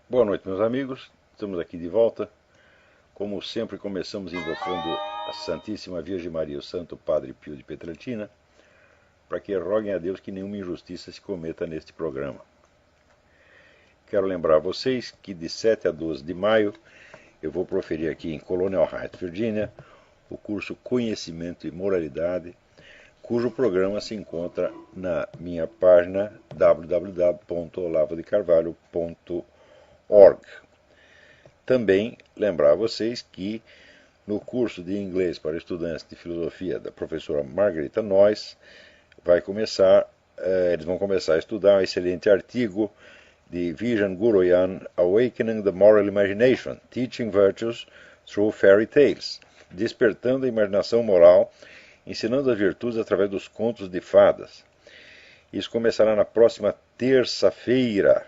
Boa noite, meus amigos. Estamos aqui de volta. Como sempre, começamos invocando a Santíssima Virgem Maria, o Santo Padre Pio de Pietrelcina, para que roguem a Deus que nenhuma injustiça se cometa neste programa. Quero lembrar a vocês que de 7 a 12 de maio eu vou proferir aqui em Colonial Heights, Virgínia, o curso Conhecimento e Moralidade, cujo programa se encontra na minha página www.olavodecarvalho.org. Também lembrar a vocês que no curso de inglês para estudantes de filosofia da professora Margarita Noyes eles vão começar a estudar um excelente artigo de Vijan Guroyan, Awakening the Moral Imagination, Teaching Virtues Through Fairy Tales, despertando a imaginação moral, ensinando as virtudes através dos contos de fadas. Isso começará na próxima terça-feira,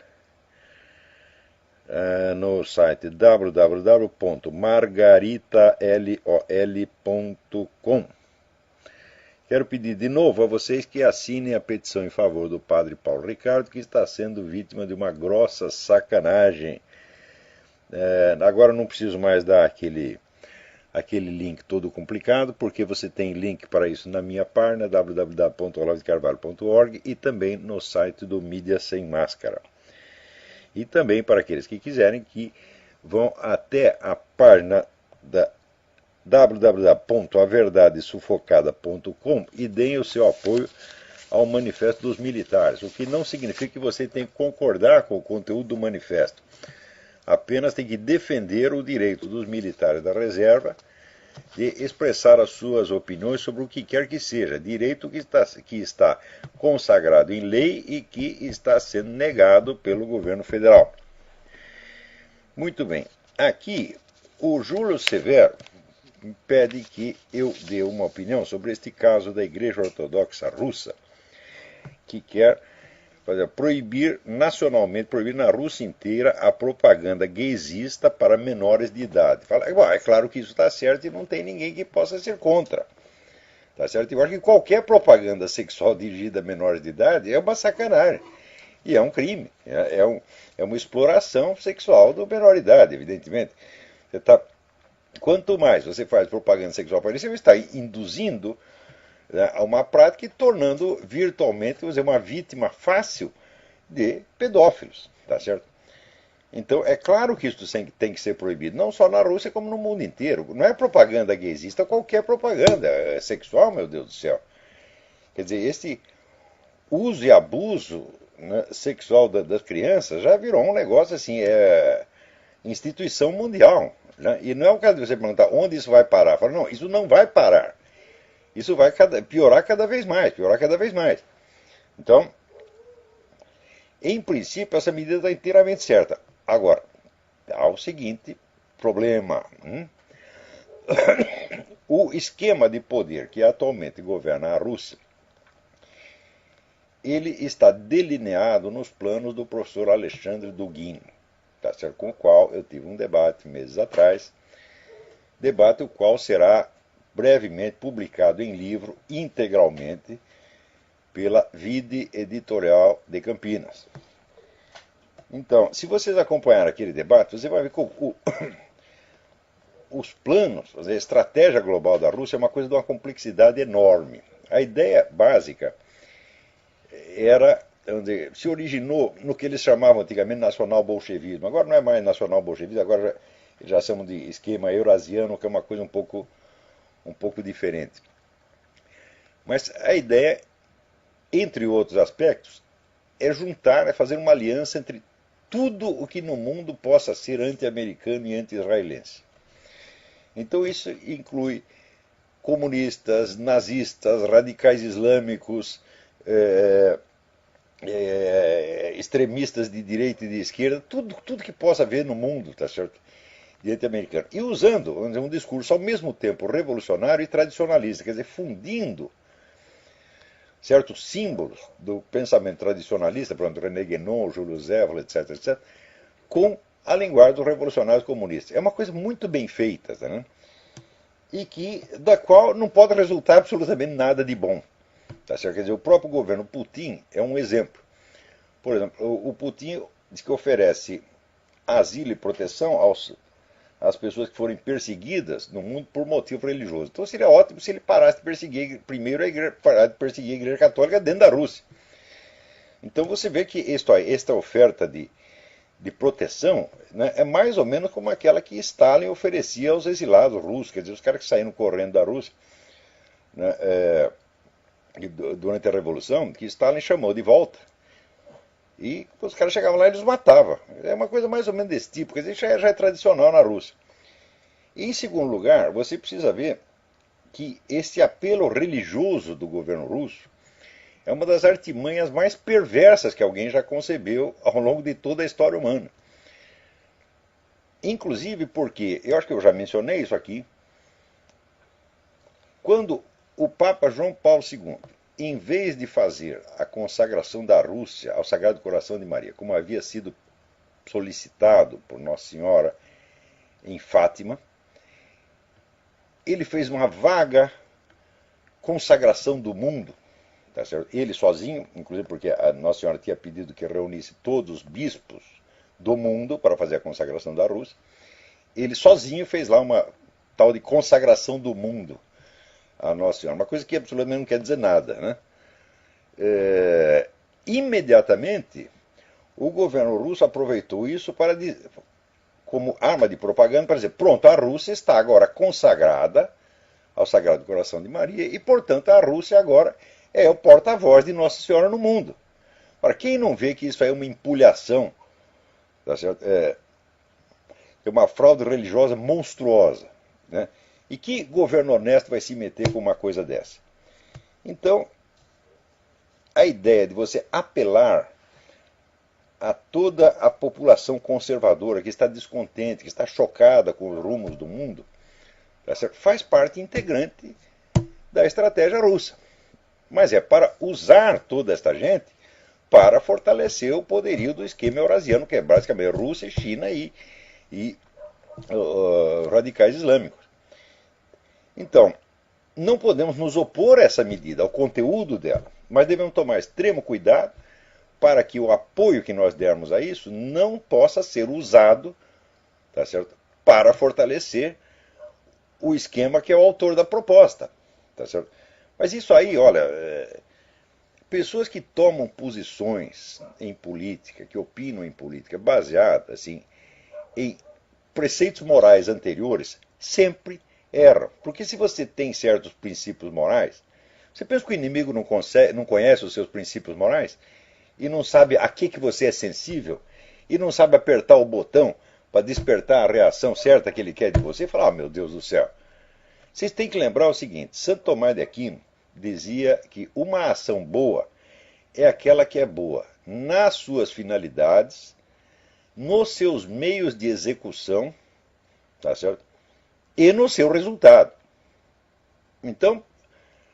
no site www.margaritalol.com. Quero pedir de novo a vocês que assinem a petição em favor do Padre Paulo Ricardo, que está sendo vítima de uma grossa sacanagem. Agora não preciso mais dar aquele link todo complicado, porque você tem link para isso na minha página, www.olavodecarvalho.org, e também no site do Mídia Sem Máscara. E também para aqueles que quiserem, que vão até a página da www.averdadesufocada.com e deem o seu apoio ao Manifesto dos Militares, o que não significa que você tem que concordar com o conteúdo do manifesto. Apenas tem que defender o direito dos militares da reserva de expressar as suas opiniões sobre o que quer que seja, direito que está consagrado em lei e que está sendo negado pelo governo federal. Muito bem, aqui o Júlio Severo pede que eu dê uma opinião sobre este caso da Igreja Ortodoxa Russa, que quer proibir nacionalmente, proibir na Rússia inteira a propaganda gaysista para menores de idade. É claro que isso está certo e não tem ninguém que possa ser contra. Está certo? Eu acho que qualquer propaganda sexual dirigida a menores de idade é uma sacanagem. E é um crime. É uma exploração sexual do menor de idade, evidentemente. Quanto mais você faz propaganda sexual para ele, você está induzindo a uma prática e tornando virtualmente uma vítima fácil de pedófilos, tá certo? Então é claro que isso tem que ser proibido, não só na Rússia como no mundo inteiro. Não é propaganda gaysista, qualquer propaganda sexual, meu Deus do céu. Quer dizer, esse uso e abuso, né, sexual das crianças já virou um negócio assim, instituição mundial. Né? E não é o caso de você perguntar onde isso vai parar. Fala, não, isso não vai parar. Isso vai piorar cada vez mais, Então, em princípio, essa medida está inteiramente certa. Agora, há o seguinte problema. O esquema de poder que atualmente governa a Rússia, ele está delineado nos planos do professor Alexandre Dugin, tá certo? Com o qual eu tive um debate meses atrás, debate o qual será brevemente publicado em livro, integralmente, pela Vide Editorial de Campinas. Então, se vocês acompanharem aquele debate, você vai ver que os planos, a estratégia global da Rússia é uma coisa de uma complexidade enorme. A ideia básica se originou no que eles chamavam antigamente nacional-bolchevismo. Agora não é mais nacional-bolchevismo, agora já chamam de esquema eurasiano, que é uma coisa um pouco diferente. Mas a ideia, entre outros aspectos, é fazer uma aliança entre tudo o que no mundo possa ser anti-americano e anti-israelense. Então isso inclui comunistas, nazistas, radicais islâmicos, extremistas de direita e de esquerda, tudo que possa haver no mundo, tá certo? Direito americano. E usando, vamos dizer, um discurso ao mesmo tempo revolucionário e tradicionalista, quer dizer, fundindo certos símbolos do pensamento tradicionalista, por exemplo, René Guénon, Júlio Zévola, etc., com a linguagem dos revolucionários comunistas. É uma coisa muito bem feita, tá, né? E da qual não pode resultar absolutamente nada de bom. Tá certo? Quer dizer, o próprio governo Putin é um exemplo. Por exemplo, o Putin diz que oferece asilo e proteção às pessoas que forem perseguidas no mundo por motivo religioso. Então seria ótimo se ele parasse de perseguir, primeiro a igreja, parar de perseguir a Igreja Católica dentro da Rússia. Então você vê que esta oferta de proteção, né, é mais ou menos como aquela que Stalin oferecia aos exilados russos, quer dizer, os caras que saíram correndo da Rússia, né, durante a Revolução, que Stalin chamou de volta. E os caras chegavam lá e eles matavam. É uma coisa mais ou menos desse tipo, quer dizer, já é tradicional na Rússia. E, em segundo lugar, você precisa ver que esse apelo religioso do governo russo é uma das artimanhas mais perversas que alguém já concebeu ao longo de toda a história humana. Inclusive porque, eu acho que eu já mencionei isso aqui, quando o Papa João Paulo II, em vez de fazer a consagração da Rússia ao Sagrado Coração de Maria, como havia sido solicitado por Nossa Senhora em Fátima, ele fez uma vaga consagração do mundo. Tá certo? Ele sozinho, inclusive porque a Nossa Senhora tinha pedido que reunisse todos os bispos do mundo para fazer a consagração da Rússia, ele sozinho fez lá uma tal de consagração do mundo a Nossa Senhora, uma coisa que absolutamente não quer dizer nada, né? Imediatamente, o governo russo aproveitou isso como arma de propaganda para dizer, pronto, a Rússia está agora consagrada ao Sagrado Coração de Maria e, portanto, a Rússia agora é o porta-voz de Nossa Senhora no mundo. Para quem não vê que isso é uma empulhação, tá certo? É uma fraude religiosa monstruosa, né? E que governo honesto vai se meter com uma coisa dessa? Então, a ideia de você apelar a toda a população conservadora que está descontente, que está chocada com os rumos do mundo, tá certo? Faz parte integrante da estratégia russa. Mas é para usar toda esta gente para fortalecer o poderio do esquema eurasiano, que é basicamente Rússia, China e radicais islâmicos. Então, não podemos nos opor a essa medida, ao conteúdo dela, mas devemos tomar extremo cuidado para que o apoio que nós dermos a isso não possa ser usado, tá certo, para fortalecer o esquema que é o autor da proposta. Tá certo? Mas isso aí, olha, pessoas que tomam posições em política, que opinam em política, baseadas assim, em preceitos morais anteriores, sempre erram. Porque se você tem certos princípios morais, você pensa que o inimigo não conhece os seus princípios morais? E não sabe a que você é sensível? E não sabe apertar o botão para despertar a reação certa que ele quer de você? E falar, meu Deus do céu. Vocês têm que lembrar o seguinte, Santo Tomás de Aquino dizia que uma ação boa é aquela que é boa nas suas finalidades, nos seus meios de execução, tá certo? E no seu resultado. Então,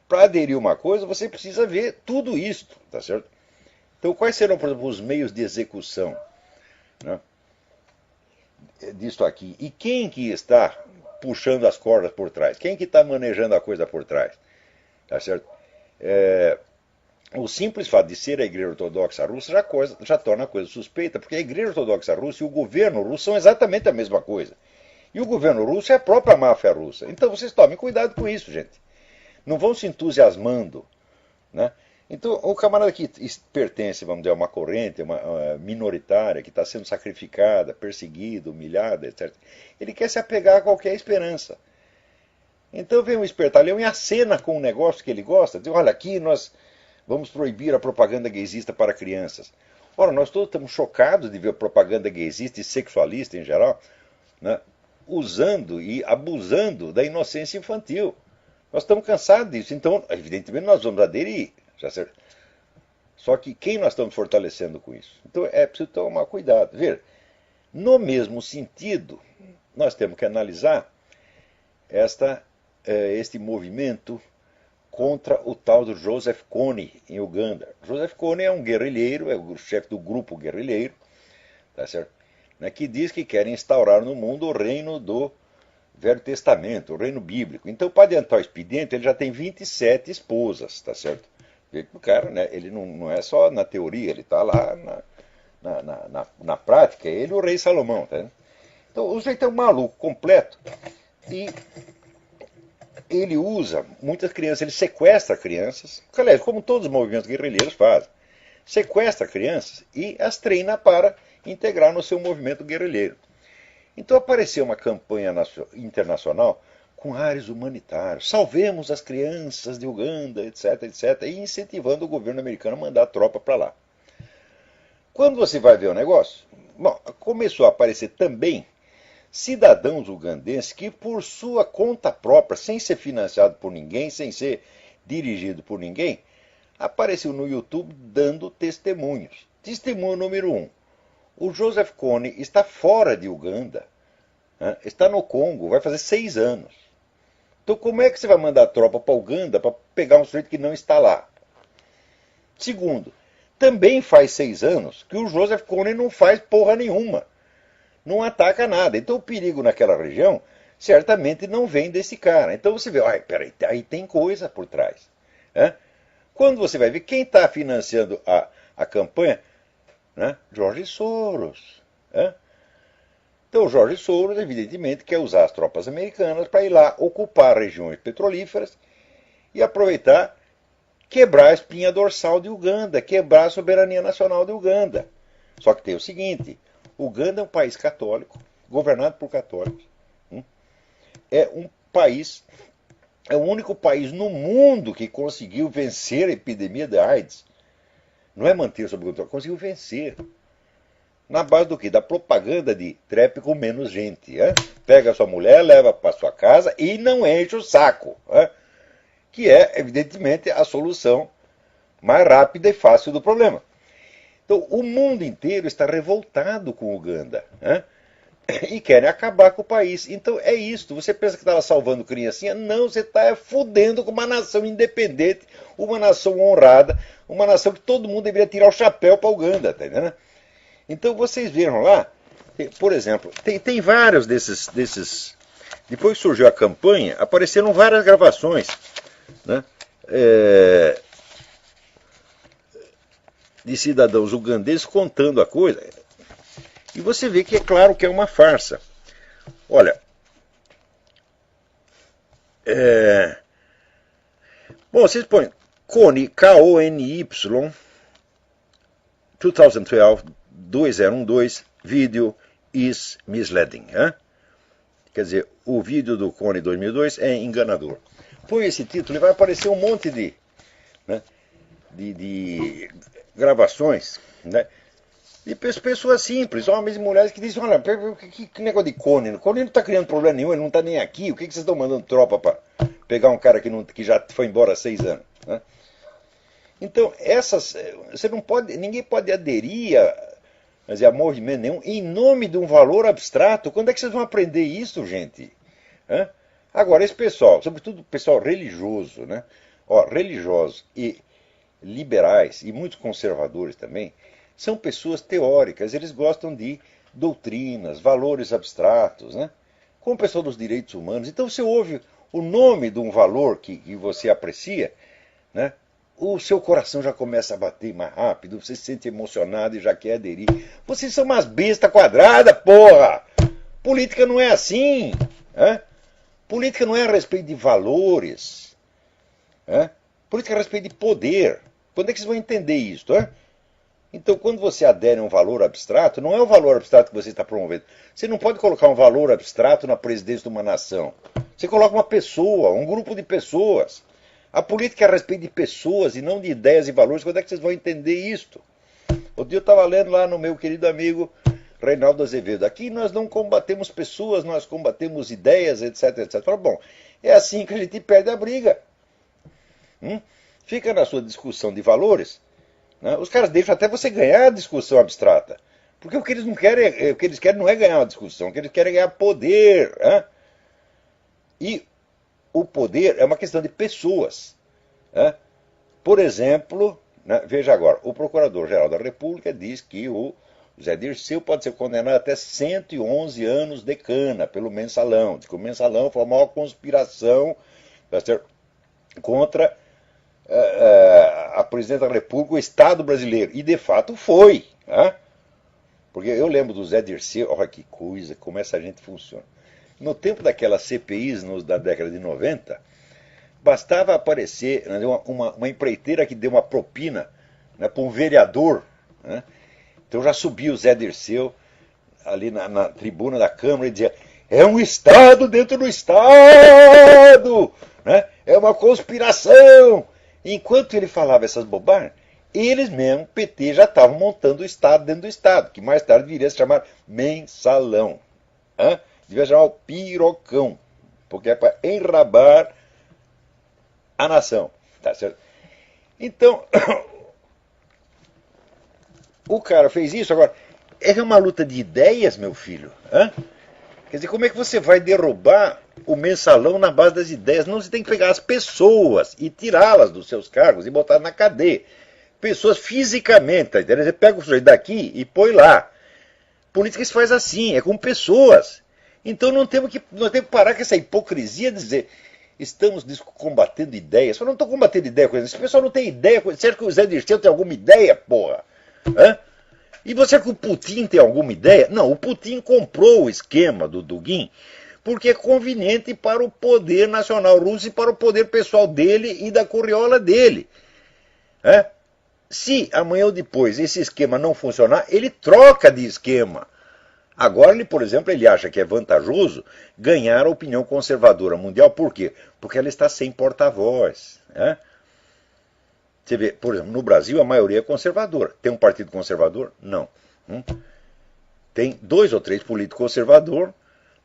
para aderir a uma coisa, você precisa ver tudo isso, tá certo? Então, quais serão, por exemplo, os meios de execução, né, disto aqui? E quem que está puxando as cordas por trás? Quem que está manejando a coisa por trás? Tá certo? O simples fato de ser a Igreja Ortodoxa Russa já torna a coisa suspeita, porque a Igreja Ortodoxa Russa e o governo russo são exatamente a mesma coisa. E o governo russo é a própria máfia russa. Então vocês tomem cuidado com isso, gente. Não vão se entusiasmando, né? Então, o camarada que pertence, vamos dizer, a uma corrente minoritária, que está sendo sacrificada, perseguida, humilhada, etc., ele quer se apegar a qualquer esperança. Então vem um espertalhão e acena com um negócio que ele gosta, diz, olha, aqui nós vamos proibir a propaganda gaysista para crianças. Ora, nós todos estamos chocados de ver propaganda gaysista e sexualista em geral, né, usando e abusando da inocência infantil. Nós estamos cansados disso, então, evidentemente, nós vamos aderir. Só que quem nós estamos fortalecendo com isso? Então é preciso tomar cuidado. Ver, no mesmo sentido, nós temos que analisar este movimento contra o tal do Joseph Kony, em Uganda. Joseph Kony é um guerrilheiro, é o chefe do grupo guerrilheiro, tá certo? Né, que diz que quer instaurar no mundo o reino do Velho Testamento, o reino bíblico. Então, para adiantar o expediente, ele já tem 27 esposas, tá certo? O cara, né, ele não é só na teoria, ele está lá na prática, ele e o rei Salomão. Tá? Então, o sujeito é um maluco completo e ele usa muitas crianças, ele sequestra crianças, aliás, como todos os movimentos guerrilheiros fazem, sequestra crianças e as treina para integrar no seu movimento guerrilheiro. Então apareceu uma campanha internacional com ares humanitários, salvemos as crianças de Uganda, etc, etc, e incentivando o governo americano a mandar tropa para lá. Quando você vai ver o negócio, bom, começou a aparecer também cidadãos ugandenses que, por sua conta própria, sem ser financiado por ninguém, sem ser dirigido por ninguém, apareceu no YouTube dando testemunhos. Testemunho número 1. O Joseph Kony está fora de Uganda, está no Congo, vai fazer 6 anos. Então como é que você vai mandar tropa para Uganda para pegar um sujeito que não está lá? Segundo, também faz 6 anos que o Joseph Kony não faz porra nenhuma. Não ataca nada. Então o perigo naquela região certamente não vem desse cara. Então você vê, peraí, aí tem coisa por trás. Quando você vai ver quem está financiando a campanha, George Soros. Então o George Soros, evidentemente, quer usar as tropas americanas para ir lá ocupar regiões petrolíferas e aproveitar, quebrar a espinha dorsal de Uganda, quebrar a soberania nacional de Uganda. Só que tem o seguinte, Uganda é um país católico, governado por católicos. É um país, é o único país no mundo que conseguiu vencer a epidemia da AIDS. Não é manter sob controle, conseguiu vencer. Na base do quê? Da propaganda de trepe com menos gente. Pega a sua mulher, leva para sua casa e não enche o saco. Que é, evidentemente, a solução mais rápida e fácil do problema. Então, o mundo inteiro está revoltado com Uganda. E querem acabar com o país. Então, é isso. Você pensa que estava salvando criancinha? Não, você está fudendo com uma nação independente, uma nação honrada, uma nação que todo mundo deveria tirar o chapéu para Uganda. Tá entendendo? Então, vocês viram lá, por exemplo, tem vários desses. Depois que surgiu a campanha, apareceram várias gravações. De cidadãos ugandeses contando a coisa. E você vê que é claro que é uma farsa. Olha, bom, vocês põem Kony, K-O-N-Y, 2012, 2012, vídeo is misleading. Quer dizer, o vídeo do Kony 2002 é enganador. Põe esse título e vai aparecer um monte de gravações, de pessoas simples, homens e mulheres que dizem, olha, que negócio de Kony? O Kony não está criando problema nenhum, ele não está nem aqui, o que vocês estão mandando tropa para pegar um cara que já foi embora há 6 anos? Então, você não pode, ninguém pode aderir a movimento nenhum em nome de um valor abstrato. Quando é que vocês vão aprender isso, gente? Agora, esse pessoal, sobretudo o pessoal religioso, religiosos e liberais, e muitos conservadores também, são pessoas teóricas, eles gostam de doutrinas, valores abstratos, como o pessoal dos direitos humanos. Então você ouve o nome de um valor que você aprecia, o seu coração já começa a bater mais rápido, você se sente emocionado e já quer aderir. Vocês são umas bestas quadradas, porra! Política não é assim. Política não é a respeito de valores. Política é a respeito de poder. Quando é que vocês vão entender isso? Então, quando você adere a um valor abstrato, não é o valor abstrato que você está promovendo. Você não pode colocar um valor abstrato na presidência de uma nação. Você coloca uma pessoa, um grupo de pessoas. A política é a respeito de pessoas e não de ideias e valores. Quando é que vocês vão entender isto? Outro dia eu estava lendo lá no meu querido amigo Reinaldo Azevedo. Aqui nós não combatemos pessoas, nós combatemos ideias, etc, etc. Fala, bom, é assim que a gente perde a briga. Fica na sua discussão de valores. Os caras deixam até você ganhar a discussão abstrata. Porque o que eles não querem, o que eles querem não é ganhar uma discussão, o que eles querem é ganhar poder. E o poder é uma questão de pessoas. Por exemplo, veja agora, o Procurador-Geral da República diz que o Zé Dirceu pode ser condenado até 111 anos de cana pelo mensalão. Diz que o mensalão foi a maior conspiração contra a presidente da República, o Estado brasileiro. E de fato foi. Porque eu lembro do Zé Dirceu, olha que coisa, como essa gente funciona. No tempo daquelas CPIs da década de 90, bastava aparecer, né, uma empreiteira que deu uma propina, né, para um vereador. Né? Então já subia o Zé Dirceu ali na tribuna da Câmara e dizia: é um Estado dentro do Estado! Né? É uma conspiração! Enquanto ele falava essas bobagens, eles mesmo, PT, já estavam montando o Estado dentro do Estado, que mais tarde viria a se chamar mensalão. Né? Devia chamar o pirocão, porque é para enrabar a nação. Tá certo? Então, o cara fez isso. Agora, é uma luta de ideias, meu filho. Hã? Quer dizer, como é que você vai derrubar o mensalão na base das ideias? Não, você tem que pegar as pessoas e tirá-las dos seus cargos e botar na cadeia. Pessoas fisicamente, tá entendendo? Você pega o sujeito daqui e põe lá. Política se faz assim, é com pessoas. Então nós temos que parar com essa hipocrisia de dizer: estamos combatendo ideias. Eu não estou combatendo ideia com isso. Esse pessoal não tem ideia. Será que o Zé Dirceu tem alguma ideia, porra? Hã? E você acha que o Putin tem alguma ideia? Não, o Putin comprou o esquema do Dugin porque é conveniente para o poder nacional russo e para o poder pessoal dele e da curriola dele. Hã? Se amanhã ou depois esse esquema não funcionar, ele troca de esquema. Agora, ele, por exemplo, ele acha que é vantajoso ganhar a opinião conservadora mundial. Por quê? Porque ela está sem porta-voz. Né? Você vê, por exemplo, no Brasil a maioria é conservadora. Tem um partido conservador? Não. Tem 2 ou 3 políticos conservadores,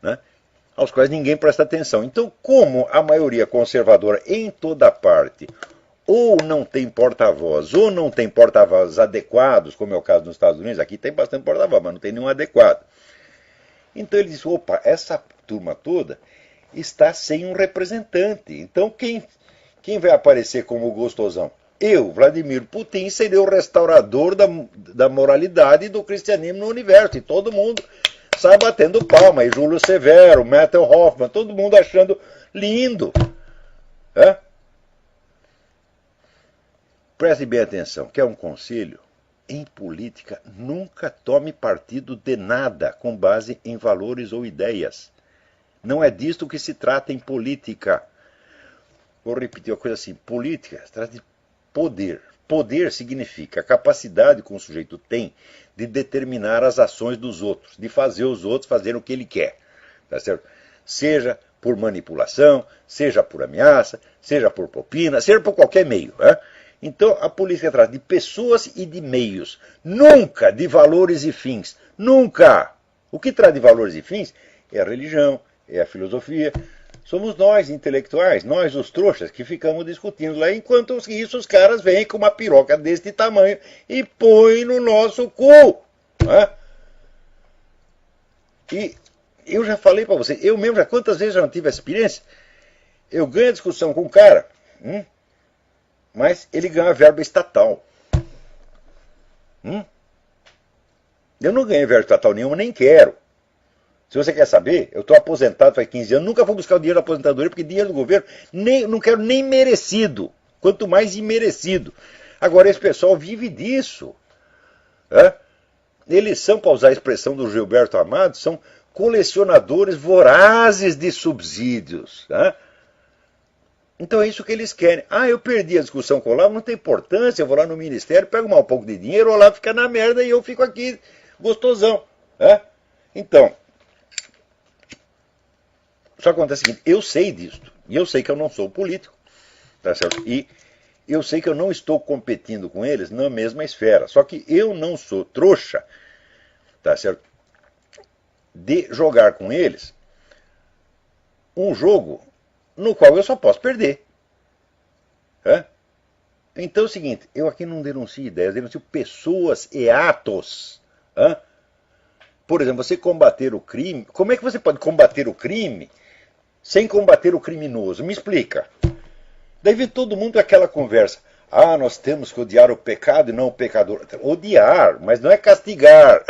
né, aos quais ninguém presta atenção. Então, como a maioria conservadora em toda parte ou não tem porta-voz, ou não tem porta-voz adequados, como é o caso nos Estados Unidos, aqui tem bastante porta-voz, mas não tem nenhum adequado. Então ele diz: opa, essa turma toda está sem um representante. Então quem vai aparecer como gostosão? Eu, Vladimir Putin, serei o restaurador da moralidade e do cristianismo no universo. E todo mundo sai batendo palma. E Júlio Severo, Methel Hoffman, todo mundo achando lindo. É? Preste bem atenção, quer um conselho? Em política, nunca tome partido de nada com base em valores ou ideias. Não é disto que se trata em política. Vou repetir uma coisa assim: política se trata de poder. Poder significa a capacidade que um sujeito tem de determinar as ações dos outros, de fazer os outros fazerem o que ele quer. Tá certo? Seja por manipulação, seja por ameaça, seja por propina, seja por qualquer meio. Né? Então, a política trata de pessoas e de meios, nunca de valores e fins. Nunca! O que traz de valores e fins é a religião, é a filosofia. Somos nós, intelectuais, nós, os trouxas, que ficamos discutindo lá, enquanto isso os caras vêm com uma piroca deste tamanho e põem no nosso cu. Né? E eu já falei para você, eu mesmo, quantas vezes já não tive essa experiência? Eu ganho a discussão com um cara, mas ele ganha verba estatal. Eu não ganhei verba estatal nenhuma, nem quero. Se você quer saber, eu estou aposentado faz 15 anos, nunca vou buscar o dinheiro da aposentadoria, porque dinheiro do governo não quero nem merecido, quanto mais imerecido. Agora, esse pessoal vive disso. Né? Eles são, para usar a expressão do Gilberto Amado, são colecionadores vorazes de subsídios. Né? Então é isso que eles querem. Ah, eu perdi a discussão com o Olavo, não tem importância, eu vou lá no ministério, pego um pouco de dinheiro, o Olavo fica na merda e eu fico aqui gostosão. Né? Então, só acontece o seguinte: eu sei disto, e eu sei que eu não sou político, tá certo? E eu sei que eu não estou competindo com eles na mesma esfera, só que eu não sou trouxa, tá certo, de jogar com eles um jogo no qual eu só posso perder. Então é o seguinte: eu aqui não denuncio ideias, denuncio pessoas e atos. Por exemplo, você combater o crime. Como é que você pode combater o crime sem combater o criminoso? Me explica. Daí vem todo mundo aquela conversa: ah, nós temos que odiar o pecado e não o pecador. Odiar, mas não é castigar.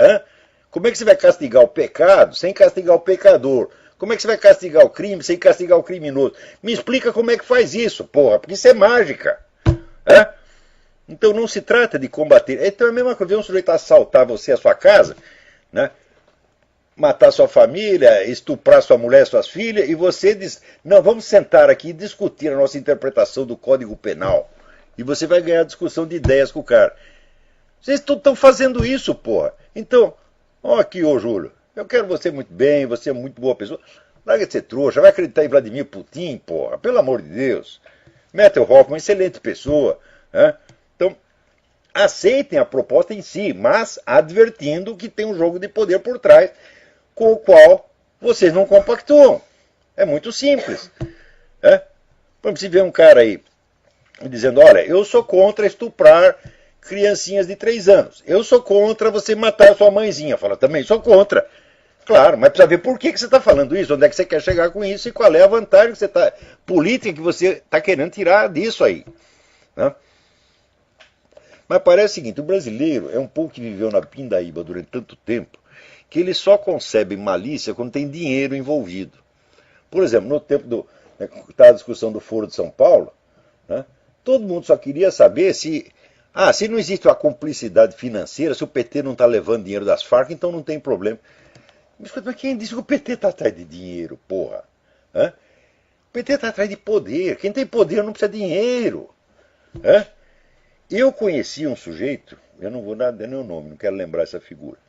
Como é que você vai castigar o pecado sem castigar o pecador? Como é que você vai castigar o crime sem castigar o criminoso? Me explica como é que faz isso, porra, porque isso é mágica. Então não se trata de combater. Então é a mesma coisa: um sujeito assaltar você, a sua casa, né? Matar sua família, estuprar sua mulher, suas filhas, e você diz, não, vamos sentar aqui e discutir a nossa interpretação do Código Penal. E você vai ganhar discussão de ideias com o cara. Vocês estão fazendo isso, porra. Então, ó aqui, ô Júlio, eu quero você muito bem, você é muito boa pessoa. Larga de ser trouxa, vai acreditar em Vladimir Putin, porra, pelo amor de Deus. Methel Hoffman, excelente pessoa. Né? Então, aceitem a proposta em si, mas advertindo que tem um jogo de poder por trás, com o qual vocês não compactuam. É muito simples. Né? Vamos ver um cara aí dizendo, olha, eu sou contra estuprar criancinhas de 3 anos. Eu sou contra você matar sua mãezinha. Fala, também sou contra. Claro, mas precisa ver por que você está falando isso, onde é que você quer chegar com isso e qual é a vantagem que você tá, política que você está querendo tirar disso aí. Né? Mas parece o seguinte, o brasileiro é um povo que viveu na pindaíba durante tanto tempo que ele só concebe malícia quando tem dinheiro envolvido. Por exemplo, no tempo da discussão do Foro de São Paulo, né, todo mundo só queria saber se não existe uma cumplicidade financeira, se o PT não está levando dinheiro das Farc, então não tem problema. Mas quem disse que o PT está atrás de dinheiro, porra? Hã? O PT está atrás de poder. Quem tem poder não precisa de dinheiro. Hã? Eu conheci um sujeito, eu não vou dar nem o nome, não quero lembrar essa figura.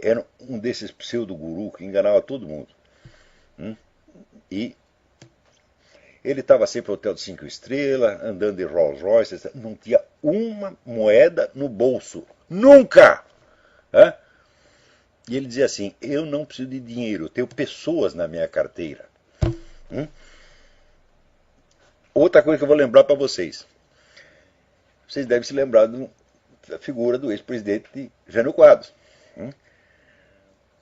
Era um desses pseudo-guru que enganava todo mundo. E ele estava sempre no hotel de 5 estrelas, andando de Rolls Royce, não tinha uma moeda no bolso. Nunca! Hã? E ele dizia assim, eu não preciso de dinheiro, eu tenho pessoas na minha carteira. Outra coisa que eu vou lembrar para vocês. Vocês devem se lembrar da figura do ex-presidente Jânio Quadros.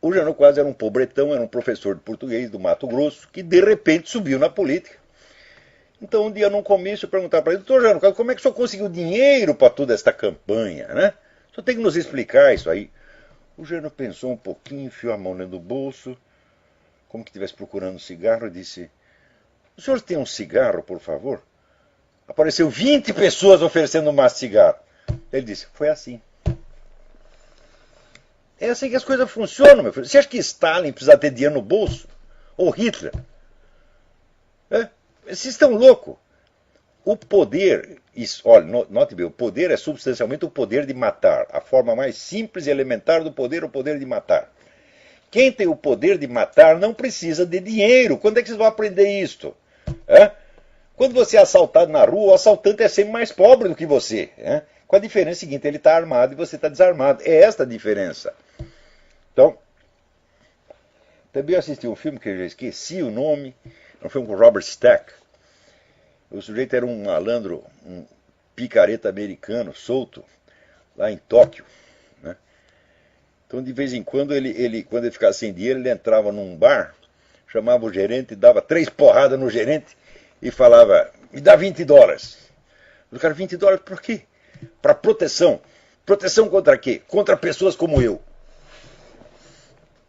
O Jânio Quadros era um pobretão, era um professor de português do Mato Grosso, que de repente subiu na política. Então um dia num comício eu perguntava para ele, doutor Jânio Quadros, como é que o senhor conseguiu dinheiro para toda esta campanha? Né? O senhor tem que nos explicar isso aí. O Jânio pensou um pouquinho, enfiou a mão dentro do bolso, como que estivesse procurando um cigarro, e disse, o senhor tem um cigarro, por favor? Apareceu 20 pessoas oferecendo um maço de cigarro. Ele disse, foi assim. É assim que as coisas funcionam, meu filho. Você acha que Stalin precisa ter dinheiro no bolso? Ou Hitler? Vocês estão loucos. O poder, olha, note bem, o poder é substancialmente o poder de matar. A forma mais simples e elementar do poder é o poder de matar. Quem tem o poder de matar não precisa de dinheiro. Quando é que vocês vão aprender isto? Quando você é assaltado na rua, o assaltante é sempre mais pobre do que você. Com a diferença seguinte, ele está armado e você está desarmado. É esta a diferença. Então, também assisti um filme que eu já esqueci o nome, um filme com Robert Stack. O sujeito era um malandro, um picareta americano, solto, lá em Tóquio. Né? Então, de vez em quando, quando ele ficava sem dinheiro, ele entrava num bar, chamava o gerente, dava 3 porradas no gerente e falava, me dá $20. O cara, $20 por quê? Para proteção. Proteção contra quê? Contra pessoas como eu.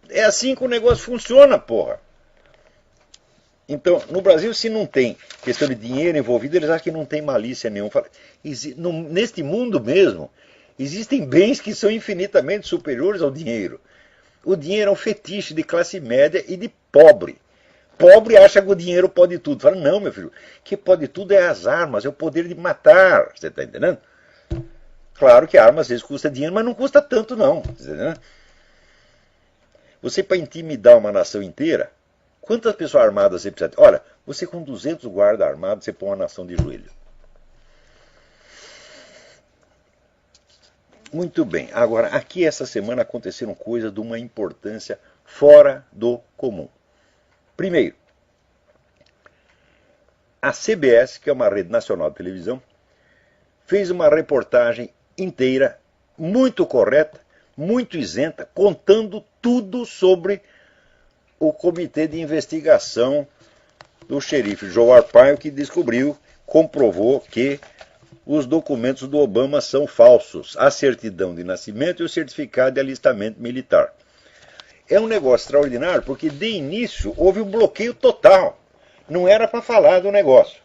É assim que o negócio funciona, porra. Então, no Brasil, se não tem questão de dinheiro envolvido, eles acham que não tem malícia nenhuma. Neste mundo mesmo, existem bens que são infinitamente superiores ao dinheiro. O dinheiro é um fetiche de classe média e de pobre. Pobre acha que o dinheiro pode tudo. Fala, não, meu filho, que pode tudo é as armas, é o poder de matar. Você está entendendo? Claro que a arma às vezes custa dinheiro, mas não custa tanto, não. Tá entendendo? Você, para intimidar uma nação inteira, quantas pessoas armadas você precisa ter? Olha, você com 200 guardas armados, você põe uma nação de joelho. Muito bem. Agora, aqui essa semana aconteceram coisas de uma importância fora do comum. Primeiro, a CBS, que é uma rede nacional de televisão, fez uma reportagem inteira, muito correta, muito isenta, contando tudo sobre o comitê de investigação do xerife Joe Arpaio, que descobriu, comprovou que os documentos do Obama são falsos, a certidão de nascimento e o certificado de alistamento militar. É um negócio extraordinário porque de início houve um bloqueio total. Não era para falar do negócio.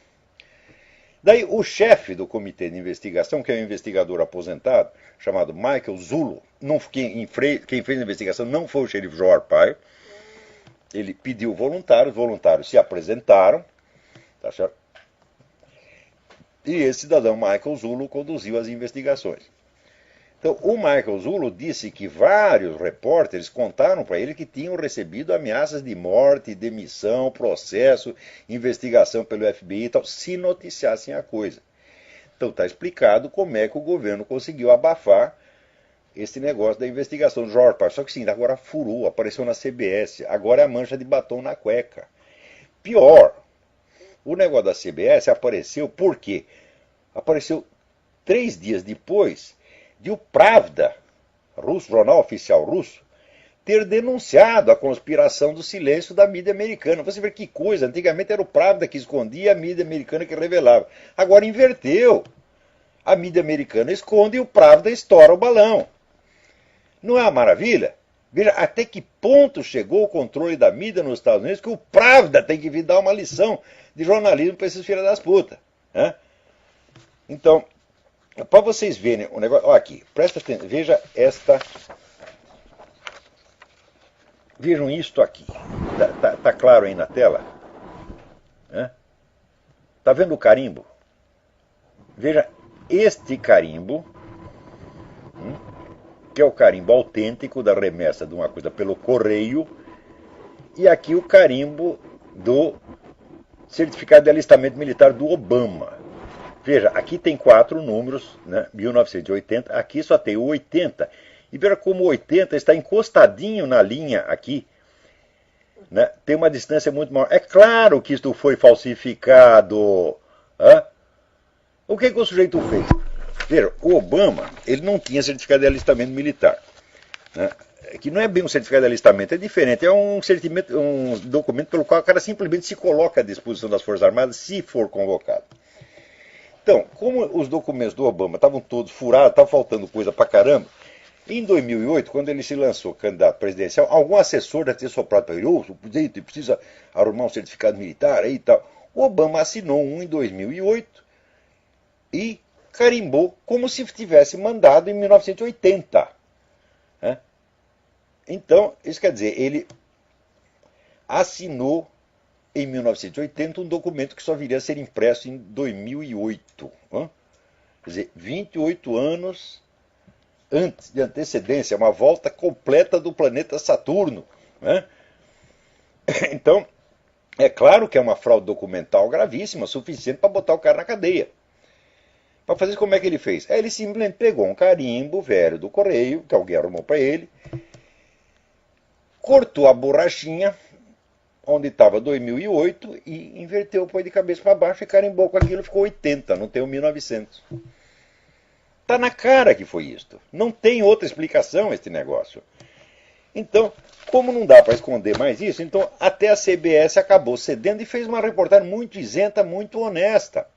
Daí o chefe do comitê de investigação, que é um investigador aposentado, chamado Michael Zullo, quem fez a investigação não foi o xerife Joe Arpaio, ele pediu voluntários, os voluntários se apresentaram, tá certo? E esse cidadão Michael Zullo conduziu as investigações. Então, o Michael Zullo disse que vários repórteres contaram para ele que tinham recebido ameaças de morte, demissão, processo, investigação pelo FBI e tal, se noticiassem a coisa. Então, está explicado como é que o governo conseguiu abafar esse negócio da investigação do Jorge Arpaio. Só que sim, agora furou, apareceu na CBS, agora é a mancha de batom na cueca. Pior, o negócio da CBS apareceu por quê? Apareceu 3 dias depois de o Pravda, jornal oficial russo, ter denunciado a conspiração do silêncio da mídia americana. Você vê que coisa, antigamente era o Pravda que escondia, a mídia americana que revelava. Agora inverteu. A mídia americana esconde e o Pravda estoura o balão. Não é uma maravilha? Veja até que ponto chegou o controle da mídia nos Estados Unidos que o Pravda tem que vir dar uma lição de jornalismo para esses filhos das putas. Né? Então, para vocês verem o negócio. Olha aqui, presta atenção, veja esta. Vejam isto aqui. Tá claro aí na tela? Tá vendo o carimbo? Veja este carimbo, que é o carimbo autêntico da remessa de uma coisa pelo correio, e aqui o carimbo do certificado de alistamento militar do Obama. Veja, aqui tem 4 números, né? 1980, aqui só tem o 80. E veja como o 80 está encostadinho na linha aqui. Né? Tem uma distância muito maior. É claro que isto foi falsificado. O que o sujeito fez? Veja, o Obama, ele não tinha certificado de alistamento militar. Né? Que não é bem um certificado de alistamento, é diferente. É um documento pelo qual o cara simplesmente se coloca à disposição das Forças Armadas se for convocado. Então, como os documentos do Obama estavam todos furados, estava faltando coisa pra caramba, em 2008, quando ele se lançou candidato presidencial, algum assessor deve ter soprado para ele, o presidente precisa arrumar um certificado militar aí e tal. O Obama assinou um em 2008 e carimbou como se tivesse mandado em 1980. Né? Então, isso quer dizer, ele assinou em 1980 um documento que só viria a ser impresso em 2008. Quer dizer, 28 anos antes de antecedência, uma volta completa do planeta Saturno. Né? Então, é claro que é uma fraude documental gravíssima, suficiente para botar o cara na cadeia. Para fazer isso, como é que ele fez? Ele simplesmente pegou um carimbo velho do correio, que alguém arrumou para ele, cortou a borrachinha, onde estava 2008, e inverteu, põe de cabeça para baixo e carimbou com aquilo, ficou 80, não tem o 1900. Está na cara que foi isto. Não tem outra explicação este negócio. Então, como não dá para esconder mais isso, então até a CBS acabou cedendo e fez uma reportagem muito isenta, muito honesta.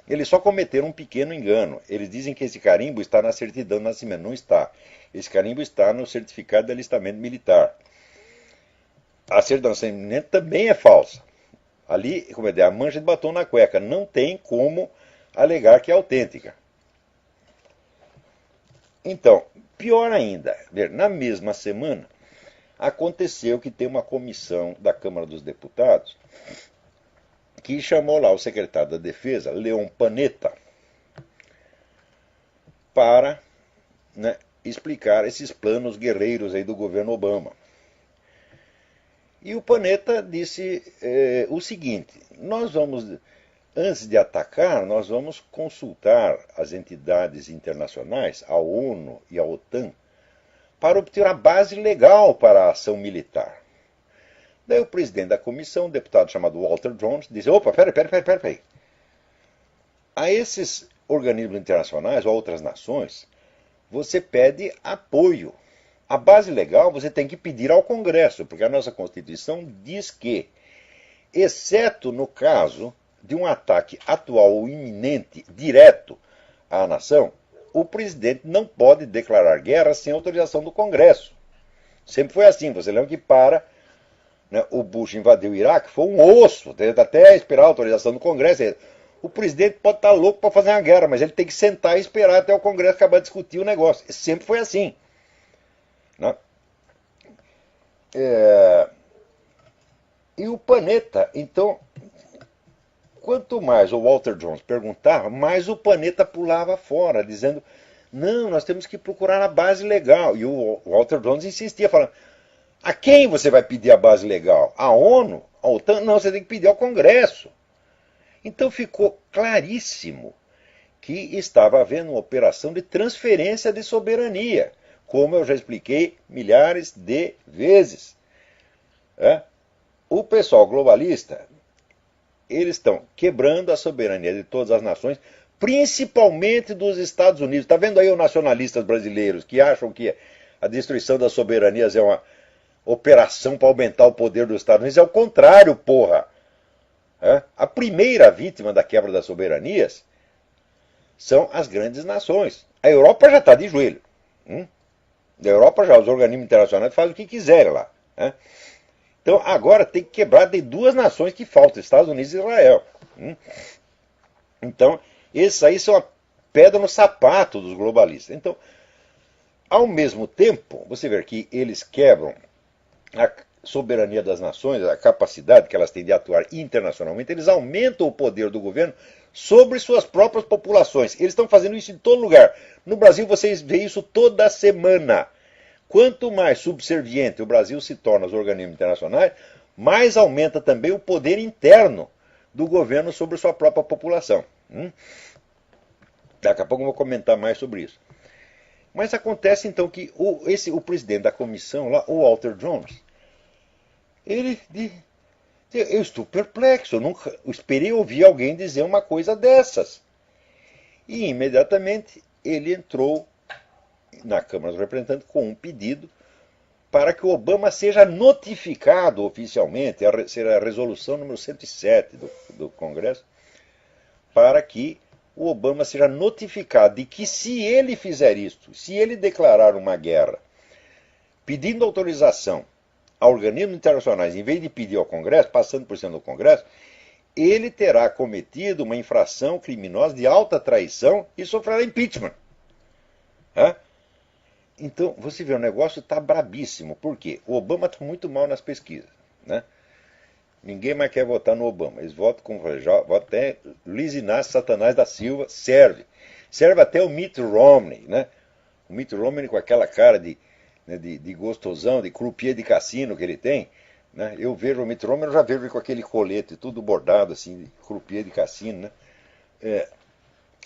Eles só cometeram um pequeno engano. Eles dizem que esse carimbo está na certidão de nascimento. Não está. Esse carimbo está no certificado de alistamento militar. A certidão de nascimento também é falsa. Ali, como é que é? A mancha de batom na cueca. Não tem como alegar que é autêntica. Então, pior ainda, na mesma semana, aconteceu que tem uma comissão da Câmara dos Deputados que chamou lá o secretário da Defesa, Leon Panetta, para explicar esses planos guerreiros aí do governo Obama. E o Panetta disse o seguinte: nós vamos, antes de atacar, nós vamos consultar as entidades internacionais, a ONU e a OTAN, para obter a base legal para a ação militar. Daí o presidente da comissão, um deputado chamado Walter Jones, disse: opa, peraí. A esses organismos internacionais ou a outras nações, você pede apoio. A base legal você tem que pedir ao Congresso, porque a nossa Constituição diz que, exceto no caso de um ataque atual ou iminente, direto à nação, o presidente não pode declarar guerra sem autorização do Congresso. Sempre foi assim. Você lembra que o Bush invadiu o Iraque, foi um osso, até esperar a autorização do Congresso. O presidente pode estar louco para fazer uma guerra, mas ele tem que sentar e esperar até o Congresso acabar de discutir o negócio. Sempre foi assim. Né? E o Panetta, então, quanto mais o Walter Jones perguntava, mais o Panetta pulava fora, dizendo, não, nós temos que procurar a base legal. E o Walter Jones insistia, falando, a quem você vai pedir a base legal? A ONU? A OTAN? Não, você tem que pedir ao Congresso. Então ficou claríssimo que estava havendo uma operação de transferência de soberania, como eu já expliquei milhares de vezes. O pessoal globalista, eles estão quebrando a soberania de todas as nações, principalmente dos Estados Unidos. Está vendo aí os nacionalistas brasileiros que acham que a destruição das soberanias é uma operação para aumentar o poder dos Estados Unidos? É o contrário, porra. A primeira vítima da quebra das soberanias são as grandes nações. A Europa já está de joelho. Da Europa já, os organismos internacionais fazem o que quiserem lá. Então agora tem que quebrar de duas nações que faltam, Estados Unidos e Israel. Então, esses aí são a pedra no sapato dos globalistas. Então, ao mesmo tempo, você vê que eles quebram a soberania das nações, a capacidade que elas têm de atuar internacionalmente, eles aumentam o poder do governo sobre suas próprias populações. Eles estão fazendo isso em todo lugar. No Brasil vocês veem isso toda semana. Quanto mais subserviente o Brasil se torna aos organismos internacionais, mais aumenta também o poder interno do governo sobre sua própria população. Daqui a pouco eu vou comentar mais sobre isso. Mas acontece então que o presidente da comissão lá, o Walter Jones, eu estou perplexo, eu esperei ouvir alguém dizer uma coisa dessas. E imediatamente ele entrou na Câmara dos Representantes com um pedido para que o Obama seja notificado oficialmente, será a resolução número 107 do Congresso, para que o Obama seja notificado de que se ele fizer isso, se ele declarar uma guerra, pedindo autorização a organismos internacionais, em vez de pedir ao Congresso, passando por cima do Congresso, ele terá cometido uma infração criminosa de alta traição e sofrerá impeachment. Então, você vê, o negócio está brabíssimo. Por quê? O Obama está muito mal nas pesquisas. Ninguém mais quer votar no Obama. Eles votam até Luiz Inácio Satanás da Silva, serve. Serve até o Mitt Romney. O Mitt Romney com aquela cara de gostosão, de croupier de cassino que ele tem. Eu vejo o Mitt Romney, eu já vejo com aquele colete tudo bordado, assim, de croupier de cassino.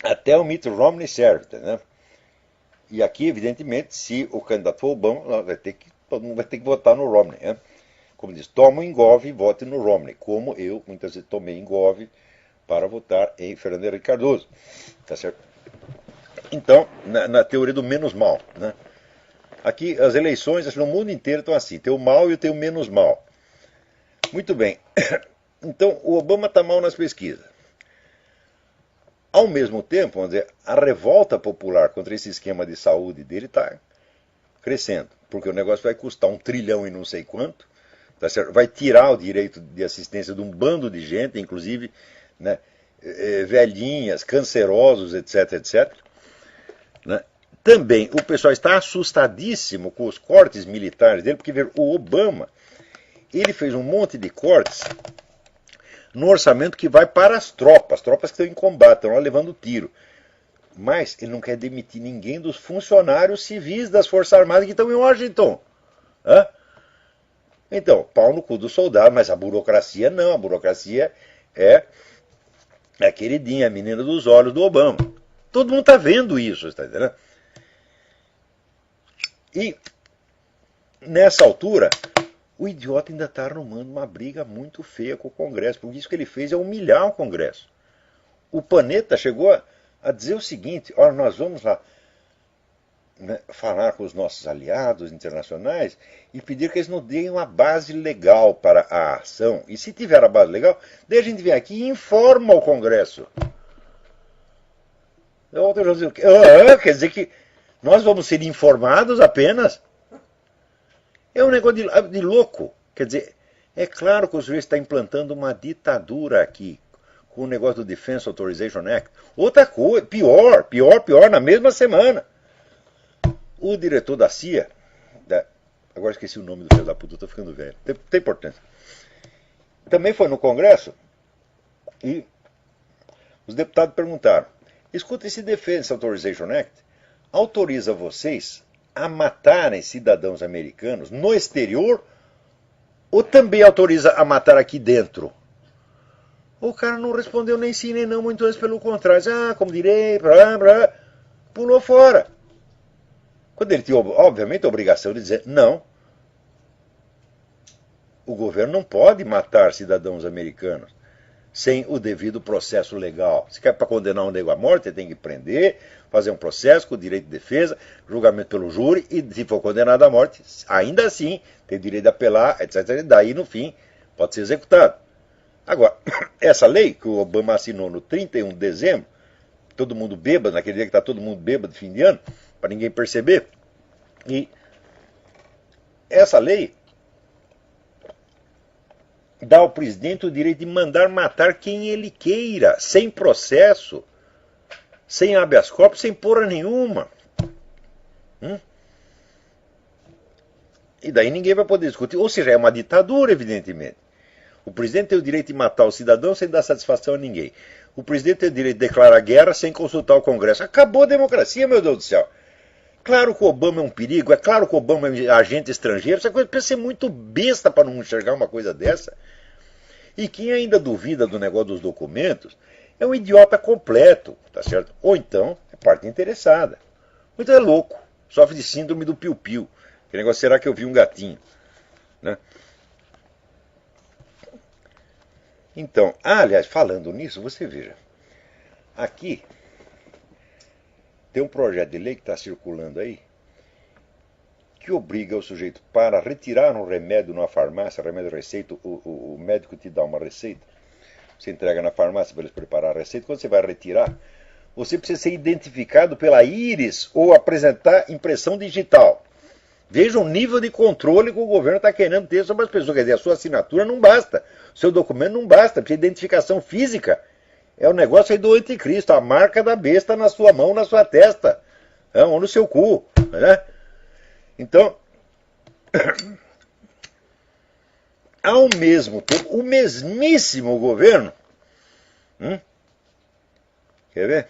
Até o Mitt Romney serve. E aqui, evidentemente, se o candidato for Obama, todo mundo vai ter que votar no Romney. Como diz, toma um engove e vote no Romney. Como eu, muitas vezes, tomei engove para votar em Fernando Henrique Cardoso. Tá certo? Então, na teoria do menos mal. Aqui, as eleições no mundo inteiro estão assim. Tem o mal e tem o menos mal. Muito bem. Então, o Obama está mal nas pesquisas. Ao mesmo tempo, vamos dizer, a revolta popular contra esse esquema de saúde dele está crescendo, porque o negócio vai custar 1 trilhão e não sei quanto, tá certo? Vai tirar o direito de assistência de um bando de gente, inclusive velhinhas, cancerosos, etc, etc. Também o pessoal está assustadíssimo com os cortes militares dele, porque o Obama ele fez um monte de cortes no orçamento que vai para as tropas que estão em combate, estão lá levando tiro. Mas ele não quer demitir ninguém dos funcionários civis das Forças Armadas que estão em Washington. Então, pau no cu do soldado, mas a burocracia não. A burocracia é a queridinha, a menina dos olhos do Obama. Todo mundo está vendo isso, está entendendo? E, nessa altura, o idiota ainda está arrumando uma briga muito feia com o Congresso, porque isso que ele fez é humilhar o Congresso. O Panetta chegou a dizer o seguinte: olha, nós vamos lá falar com os nossos aliados internacionais e pedir que eles nos deem uma base legal para a ação. E se tiver a base legal, daí a gente vem aqui e informa o Congresso. Quer dizer que nós vamos ser informados apenas? É um negócio de louco. Quer dizer, é claro que o sujeito está implantando uma ditadura aqui. com o negócio do Defense Authorization Act. Outra coisa, pior, na mesma semana. O diretor da CIA, agora esqueci o nome do filho da puta, estou ficando velho, tem importância. Também foi no Congresso e os deputados perguntaram: escuta, esse Defense Authorization Act autoriza vocês a matarem cidadãos americanos no exterior ou também autoriza a matar aqui dentro? O cara não respondeu nem sim nem não, muito antes pelo contrário. Como direi, pulou fora. Quando ele tinha, obviamente, a obrigação de dizer não. O governo não pode matar cidadãos americanos sem o devido processo legal. Se quer para condenar um nego à morte, ele tem que prender, fazer um processo com direito de defesa, julgamento pelo júri, e se for condenado à morte, ainda assim, tem direito de apelar, etc. E daí, no fim, pode ser executado. Agora, essa lei que o Obama assinou no 31 de dezembro, todo mundo bêbado, naquele dia que está todo mundo bêbado de fim de ano, para ninguém perceber, e essa lei dá ao presidente o direito de mandar matar quem ele queira, sem processo, sem habeas corpus, sem porra nenhuma. E daí ninguém vai poder discutir. Ou seja, é uma ditadura, evidentemente. O presidente tem o direito de matar o cidadão sem dar satisfação a ninguém. O presidente tem o direito de declarar guerra sem consultar o Congresso. Acabou a democracia, meu Deus do céu. Claro que o Obama é um perigo, é claro que o Obama é agente estrangeiro, essa coisa precisa ser muito besta para não enxergar uma coisa dessa. E quem ainda duvida do negócio dos documentos é um idiota completo, tá certo? Ou então é parte interessada. Ou então é louco, sofre de síndrome do piu-piu. Que negócio, será que eu vi um gatinho? Né? Então, aliás, falando nisso, você veja, aqui tem um projeto de lei que está circulando aí que obriga o sujeito, para retirar um remédio numa farmácia, remédio receita, o médico te dá uma receita, você entrega na farmácia para eles preparar a receita, quando você vai retirar, você precisa ser identificado pela íris ou apresentar impressão digital. Veja o nível de controle que o governo está querendo ter sobre as pessoas. Quer dizer, a sua assinatura não basta, o seu documento não basta, precisa de identificação física. É o negócio aí do anticristo, a marca da besta na sua mão, na sua testa, ou no seu cu. Né? Então, ao mesmo tempo, o mesmíssimo governo, quer ver?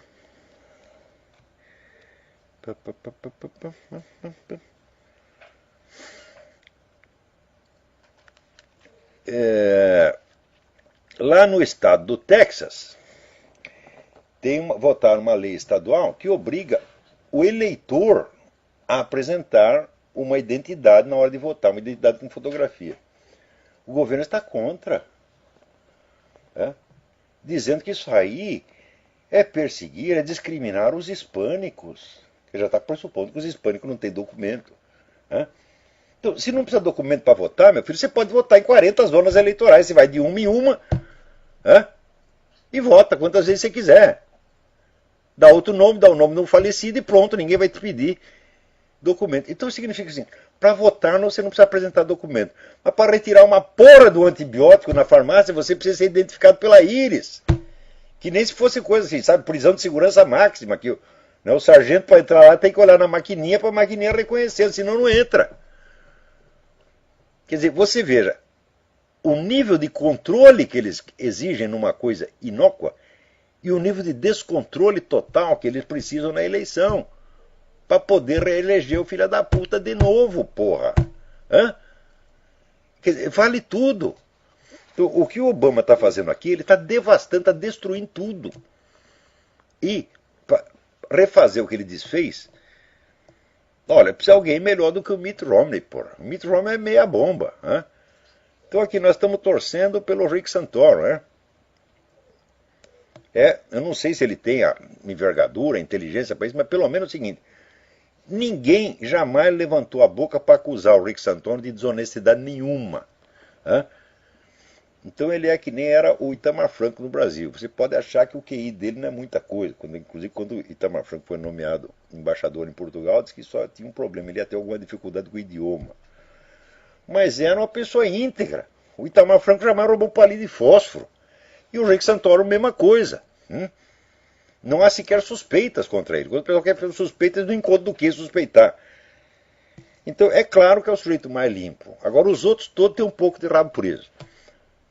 Lá no estado do Texas, votaram uma lei estadual que obriga o eleitor a apresentar uma identidade na hora de votar, uma identidade com fotografia. O governo está contra, dizendo que isso aí é perseguir, é discriminar os hispânicos, que já está pressupondo que os hispânicos não têm documento. Então, se não precisa de documento para votar, meu filho, você pode votar em 40 zonas eleitorais, você vai de uma em uma, e vota quantas vezes você quiser. Dá outro nome, dá o nome do falecido e pronto, ninguém vai te pedir documento. Então significa assim, para votar você não precisa apresentar documento. Mas para retirar uma porra do antibiótico na farmácia, você precisa ser identificado pela íris. Que nem se fosse coisa assim, sabe, prisão de segurança máxima, que o sargento para entrar lá tem que olhar na maquininha para a maquininha reconhecer, senão não entra. Quer dizer, você veja, o nível de controle que eles exigem numa coisa inócua e o nível de descontrole total que eles precisam na eleição para poder reeleger o filho da puta de novo, porra. Quer dizer, vale tudo. Então, o que o Obama está fazendo aqui, ele está devastando, está destruindo tudo. E, para refazer o que ele desfez, olha, precisa de alguém melhor do que o Mitt Romney, porra. O Mitt Romney é meia bomba. Então aqui nós estamos torcendo pelo Rick Santorum, eu não sei se ele tem a envergadura, a inteligência para isso, mas pelo menos é o seguinte, ninguém jamais levantou a boca para acusar o Rick Santorum de desonestidade nenhuma. Então ele é que nem era o Itamar Franco no Brasil. Você pode achar que o QI dele não é muita coisa. Inclusive quando o Itamar Franco foi nomeado embaixador em Portugal, disse que só tinha um problema, ele ia ter alguma dificuldade com o idioma. Mas era uma pessoa íntegra. O Itamar Franco jamais roubou um palito de fósforo. E o Rick Santoro, mesma coisa. Não há sequer suspeitas contra ele. Quando o pessoal quer fazer suspeitas, não encontra do que suspeitar. Então, é claro que é o sujeito mais limpo. Agora, os outros todos têm um pouco de rabo preso.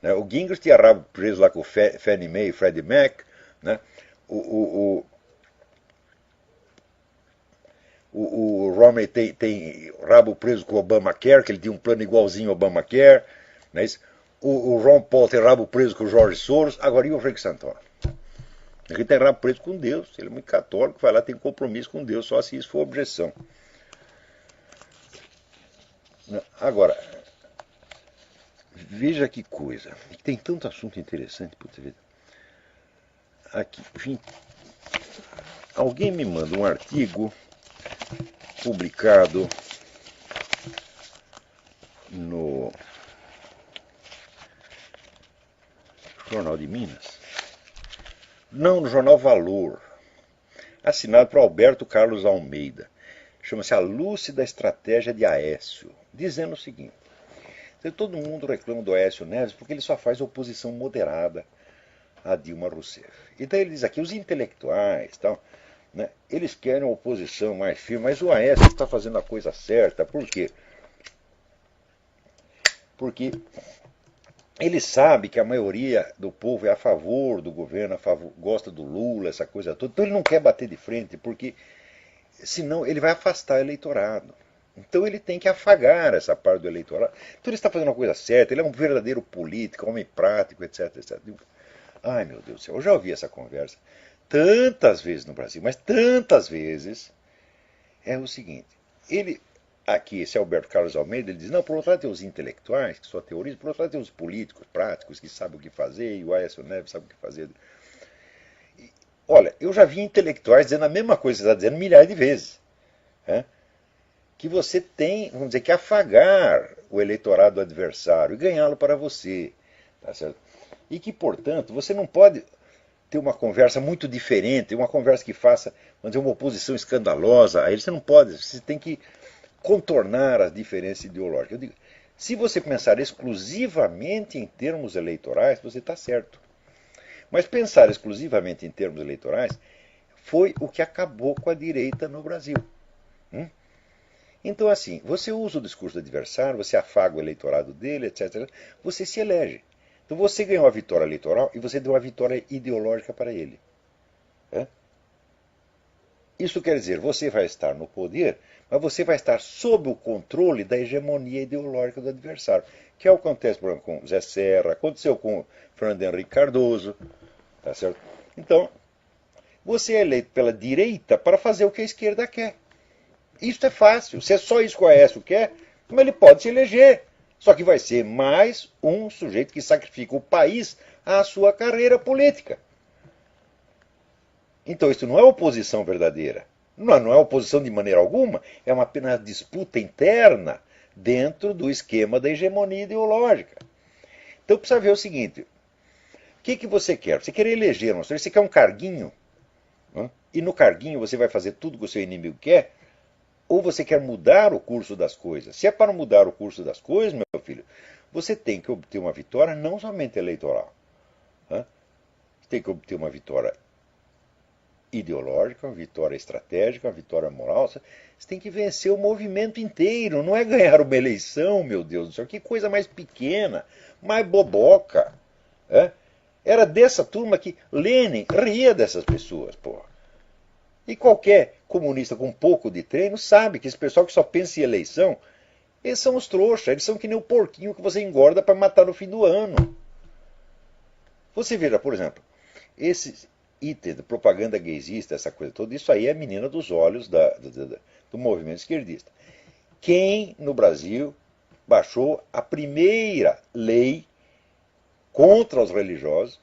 Né? O Gingrich tinha rabo preso lá com o Fannie Mae e Freddie Mac. Né? O Romney tem rabo preso com o Obamacare, que ele tinha um plano igualzinho ao Obamacare. Né? O Ron Paul tem rabo preso com o Jorge Soros. Agora, e o Rick Santoro? Ele tem rabo preso com Deus. Ele é muito católico, vai lá, tem compromisso com Deus, só se isso for objeção. Agora, veja que coisa. Tem tanto assunto interessante, puta vida. Aqui, alguém me manda um artigo publicado no Jornal de Minas. Não, no Jornal Valor. Assinado por Alberto Carlos Almeida. Chama-se A Lúcida Estratégia de Aécio. Dizendo o seguinte. Todo mundo reclama do Aécio Neves porque ele só faz oposição moderada a Dilma Rousseff. Então ele diz aqui, os intelectuais, tal, né, eles querem uma oposição mais firme, mas o Aécio está fazendo a coisa certa. Por quê? Porque ele sabe que a maioria do povo é a favor do governo, gosta do Lula, essa coisa toda. Então ele não quer bater de frente, porque senão ele vai afastar o eleitorado. Então ele tem que afagar essa parte do eleitorado. Então ele está fazendo a coisa certa, ele é um verdadeiro político, homem prático, etc, etc. Ai, meu Deus do céu, eu já ouvi essa conversa tantas vezes no Brasil, mas tantas vezes. É o seguinte, aqui, esse Alberto Carlos Almeida, ele diz, não, por outro lado tem os intelectuais, que só teorizam, por outro lado tem os políticos práticos, que sabem o que fazer, e o Aécio Neves sabe o que fazer. Olha, eu já vi intelectuais dizendo a mesma coisa que você está dizendo milhares de vezes. Que você tem, vamos dizer, que afagar o eleitorado adversário e ganhá-lo para você. Tá certo? E que, portanto, você não pode ter uma conversa muito diferente, uma conversa que faça, vamos dizer, uma oposição escandalosa a ele. Você não pode, você tem que contornar as diferenças ideológicas. Eu digo, se você pensar exclusivamente em termos eleitorais, você está certo. Mas pensar exclusivamente em termos eleitorais foi o que acabou com a direita no Brasil. Então, assim, você usa o discurso do adversário, você afaga o eleitorado dele, etc. Você se elege. Então você ganhou a vitória eleitoral e você deu uma vitória ideológica para ele. Isso quer dizer, você vai estar no poder, mas você vai estar sob o controle da hegemonia ideológica do adversário. Que é o que acontece, por exemplo, com Zé Serra, aconteceu com Fernando Henrique Cardoso. Tá certo? Então, você é eleito pela direita para fazer o que a esquerda quer. Isso é fácil. Se é só isso que o Aécio quer, mas ele pode se eleger. Só que vai ser mais um sujeito que sacrifica o país à sua carreira política. Então isso não é oposição verdadeira. Não é oposição de maneira alguma. É uma apenas disputa interna dentro do esquema da hegemonia ideológica. Então precisa ver o seguinte. O que você quer? Você quer eleger um sujeito? Você quer um carguinho? E no carguinho você vai fazer tudo que o seu inimigo quer? Ou você quer mudar o curso das coisas? Se é para mudar o curso das coisas, meu filho, você tem que obter uma vitória não somente eleitoral. Você tem que obter uma vitória ideológica, uma vitória estratégica, uma vitória moral. Você tem que vencer o movimento inteiro. Não é ganhar uma eleição, meu Deus do céu. Que coisa mais pequena, mais boboca. Era dessa turma que Lenin ria dessas pessoas, porra. E qualquer comunista com um pouco de treino sabe que esse pessoal que só pensa em eleição, eles são os trouxas, eles são que nem o porquinho que você engorda para matar no fim do ano. Você veja, por exemplo, esses itens de propaganda gaysista, essa coisa toda, isso aí é a menina dos olhos do movimento esquerdista. Quem no Brasil baixou a primeira lei contra os religiosos,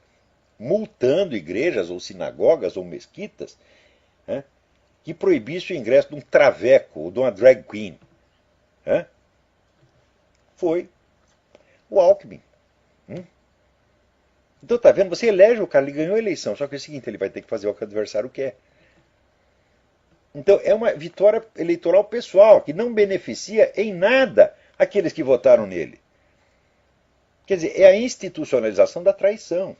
multando igrejas ou sinagogas ou mesquitas, que proibisse o ingresso de um traveco ou de uma drag queen. Foi o Alckmin. Então, tá vendo? Você elege o cara, ele ganhou a eleição, só que é o seguinte, ele vai ter que fazer o que o adversário quer. Então, é uma vitória eleitoral pessoal, que não beneficia em nada aqueles que votaram nele. Quer dizer, é a institucionalização da traição.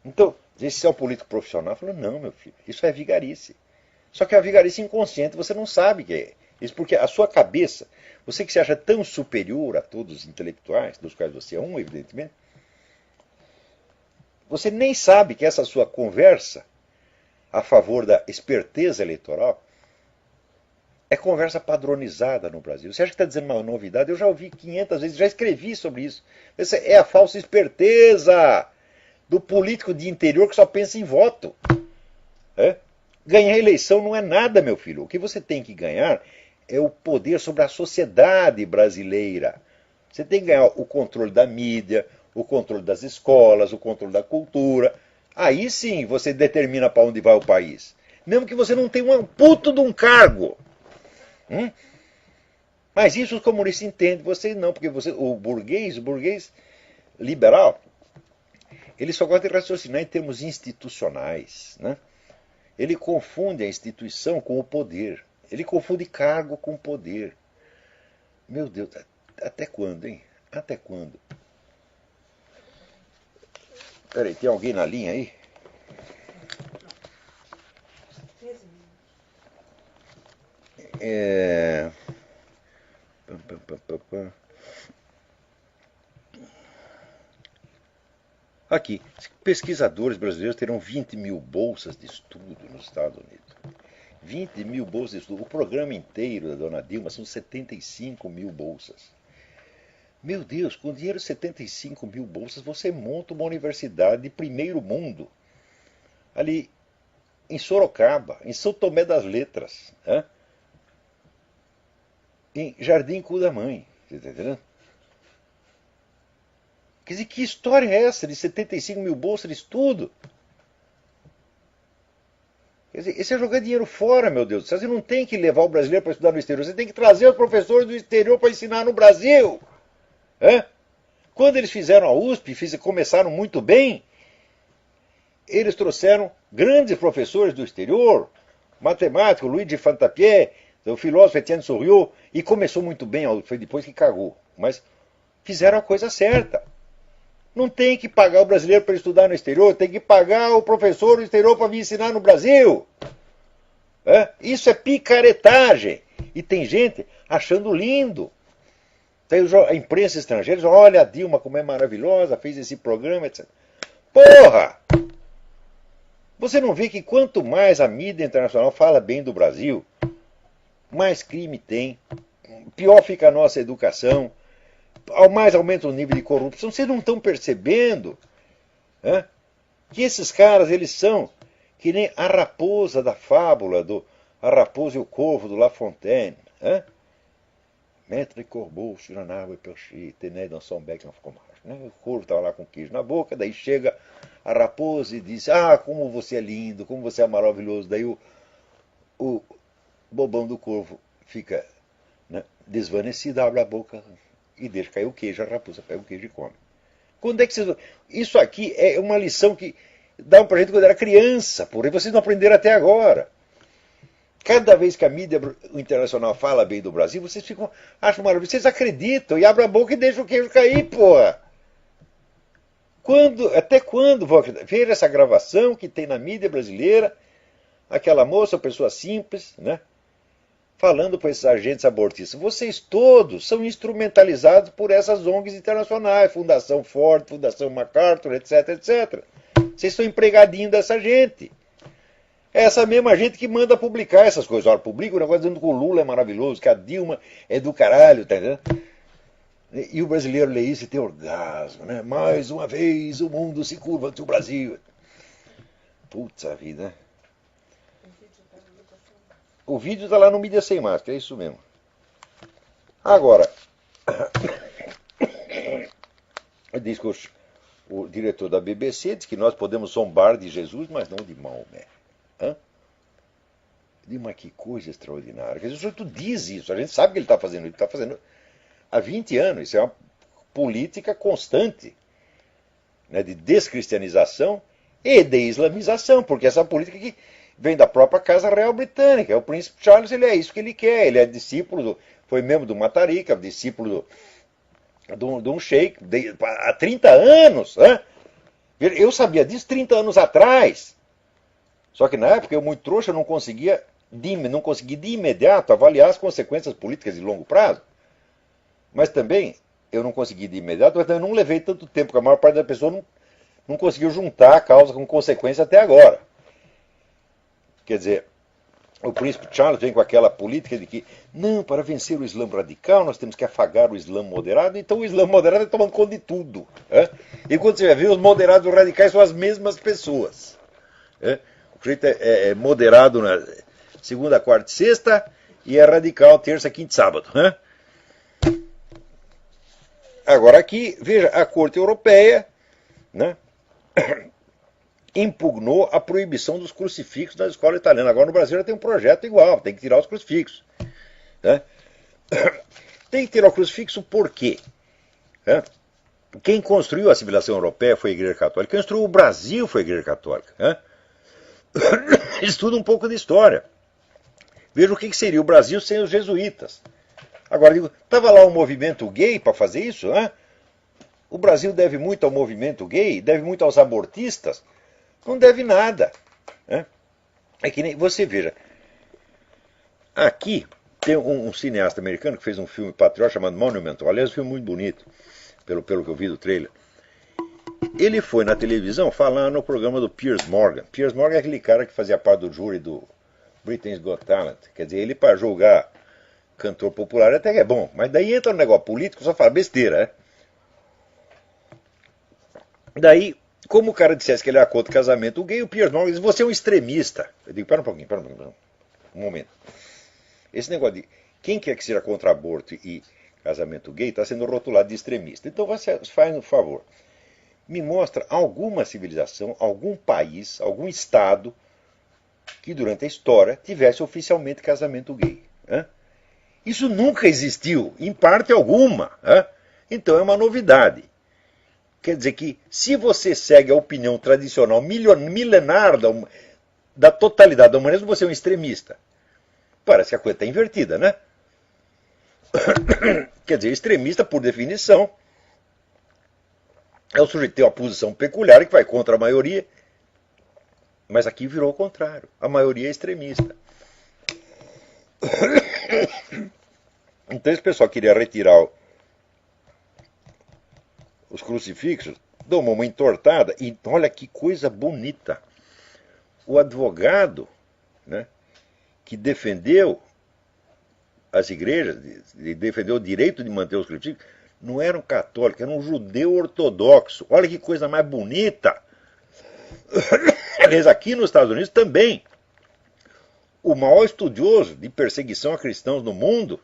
Então, esse é um político profissional. Falou, não, meu filho, isso é vigarice. Só que é uma vigarice inconsciente, você não sabe que é. Isso porque a sua cabeça, você que se acha tão superior a todos os intelectuais, dos quais você é um, evidentemente, você nem sabe que essa sua conversa a favor da esperteza eleitoral é conversa padronizada no Brasil. Você acha que está dizendo uma novidade? Eu já ouvi 500 vezes, já escrevi sobre isso. Essa é a falsa esperteza do político de interior que só pensa em voto. É? Ganhar eleição não é nada, meu filho. O que você tem que ganhar é o poder sobre a sociedade brasileira. Você tem que ganhar o controle da mídia, o controle das escolas, o controle da cultura. Aí sim você determina para onde vai o país. Mesmo que você não tenha um puto de um cargo. Mas isso os comunistas entendem, você não, porque você, o burguês liberal, ele só gosta de raciocinar em termos institucionais. Né? Ele confunde a instituição com o poder. Ele confunde cargo com poder. Meu Deus, até quando, hein? Até quando? Peraí, tem alguém na linha aí? Aqui, pesquisadores brasileiros terão 20 mil bolsas de estudo nos Estados Unidos. 20 mil bolsas de estudo. O programa inteiro da dona Dilma são 75 mil bolsas. Meu Deus, com dinheiro de 75 mil bolsas, você monta uma universidade de primeiro mundo. Ali em Sorocaba, em São Tomé das Letras, em Jardim Cudamãe. Você está entendendo? Quer dizer, que história é essa de 75 mil bolsas de estudo? Quer dizer, esse é jogar dinheiro fora, meu Deus. Você não tem que levar o brasileiro para estudar no exterior. Você tem que trazer os professores do exterior para ensinar no Brasil. Quando eles fizeram a USP, começaram muito bem, eles trouxeram grandes professores do exterior, matemático, Luigi Fantapié, o filósofo Etienne Souriau, e começou muito bem, foi depois que cagou. Mas fizeram a coisa certa. Não tem que pagar o brasileiro para estudar no exterior, tem que pagar o professor do exterior para vir ensinar no Brasil. Isso é picaretagem. E tem gente achando lindo. Tem a imprensa estrangeira diz, olha a Dilma como é maravilhosa, fez esse programa, etc. Porra! Você não vê que quanto mais a mídia internacional fala bem do Brasil, mais crime tem, pior fica a nossa educação, ao mais aumenta o nível de corrupção. Vocês não estão percebendo que esses caras, eles são que nem a raposa da fábula, a raposa e o corvo do La Fontaine. Maître Corbeau, sur un arbre perché, tenait dans son bec un fromage. O corvo estava lá com queijo na boca, daí chega a raposa e diz, como você é lindo, como você é maravilhoso. Daí o bobão do corvo fica desvanecido, abre a boca e deixa cair o queijo, a raposa pega o queijo e come. Quando é que vocês... Isso aqui é uma lição que davam pra gente quando era criança, porém vocês não aprenderam até agora. Cada vez que a mídia internacional fala bem do Brasil, vocês acham maravilhoso, vocês acreditam e abrem a boca e deixam o queijo cair, porra. Até quando vão acreditar? Veja essa gravação que tem na mídia brasileira, aquela moça, pessoa simples, falando para esses agentes abortistas. Vocês todos são instrumentalizados por essas ONGs internacionais, Fundação Ford, Fundação MacArthur, etc, etc. Vocês são empregadinhos dessa gente. É essa mesma gente que manda publicar essas coisas. Olha, publica o negócio dizendo que o Lula é maravilhoso, que a Dilma é do caralho, tá entendendo? E o brasileiro lê isso e tem orgasmo, Mais uma vez o mundo se curva ante o Brasil. Putz, a vida, O vídeo está lá no Mídia Sem Máscara, é isso mesmo. Agora, diz que o diretor da BBC diz que nós podemos zombar de Jesus, mas não de Maomé. Mas que coisa extraordinária. Quer dizer, o sujeito diz isso, a gente sabe que ele está fazendo isso, está fazendo há 20 anos. Isso é uma política constante de descristianização e de islamização, porque essa política que vem da própria Casa Real Britânica. O príncipe Charles, ele é isso que ele quer. Ele é discípulo, foi membro do Matarica, discípulo de um sheik há 30 anos. Eu sabia disso 30 anos atrás. Só que na época eu, muito trouxa, não consegui de imediato avaliar as consequências políticas de longo prazo. Mas também eu não consegui de imediato, mas também não levei tanto tempo, porque a maior parte da pessoa não conseguiu juntar a causa com consequência até agora. Quer dizer, o príncipe Charles vem com aquela política de que, não, para vencer o Islã radical, nós temos que afagar o Islã moderado, então o Islã moderado é tomando conta de tudo. E quando você vai ver, os moderados e os radicais são as mesmas pessoas. O sujeito é moderado na segunda, quarta e sexta, e é radical terça, quinta e sábado. Agora aqui, veja, a Corte Europeia, né, impugnou a proibição dos crucifixos na escola italiana. Agora no Brasil já tem um projeto igual, tem que tirar os crucifixos. Tem que tirar o crucifixo por quê? Quem construiu a civilização europeia foi a Igreja Católica. Quem construiu o Brasil foi a Igreja Católica. Estuda um pouco de história. Veja o que seria o Brasil sem os jesuítas. Agora, digo, estava lá um movimento gay para fazer isso? O Brasil deve muito ao movimento gay? Deve muito aos abortistas? Não deve nada. É que nem, você veja, aqui tem um cineasta americano que fez um filme patriota chamado Monumental. Aliás, um filme muito bonito, pelo que eu vi do trailer. Ele foi na televisão falar no programa do Piers Morgan. Piers Morgan é aquele cara que fazia parte do júri do Britain's Got Talent. Quer dizer, ele para julgar cantor popular até que é bom, mas daí entra no negócio político, só fala besteira. Daí, como o cara dissesse que ele era contra o casamento gay, o Piers Morgan diz, você é um extremista. Eu digo, pera um pouquinho, um momento. Esse negócio de quem quer que seja contra aborto e casamento gay está sendo rotulado de extremista. Então você faz um favor. Me mostra alguma civilização, algum país, algum estado que durante a história tivesse oficialmente casamento gay. Isso nunca existiu, em parte alguma. Então é uma novidade. Quer dizer que se você segue a opinião tradicional milenar da totalidade da humanidade, você é um extremista. Parece que a coisa está invertida, né? Quer dizer, extremista, por definição, é o sujeito que tem uma posição peculiar que vai contra a maioria. Mas aqui virou o contrário. A maioria é extremista. Então esse pessoal queria retirar os crucifixos, tomou uma entortada, e olha que coisa bonita. O advogado, né, que defendeu as igrejas, defendeu o direito de manter os crucifixos, não era um católico, era um judeu ortodoxo. Olha que coisa mais bonita. Aliás, aqui nos Estados Unidos também, o maior estudioso de perseguição a cristãos no mundo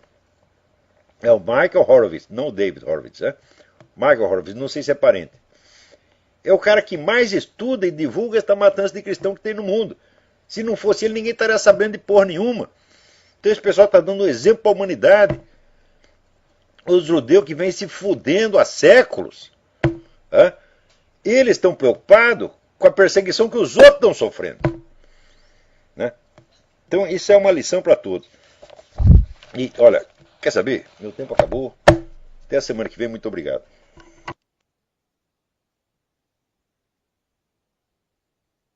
é o Michael Horowitz, não o David Horowitz, Michael Horowitz, não sei se é parente. É o cara que mais estuda e divulga esta matança de cristão que tem no mundo. Se não fosse ele, ninguém estaria sabendo de porra nenhuma. Então esse pessoal está dando um exemplo para a humanidade. Os judeus que vêm se fudendo há séculos, eles estão preocupados com a perseguição que os outros estão sofrendo. Então isso é uma lição para todos. E olha, quer saber? Meu tempo acabou. Até a semana que vem, muito obrigado.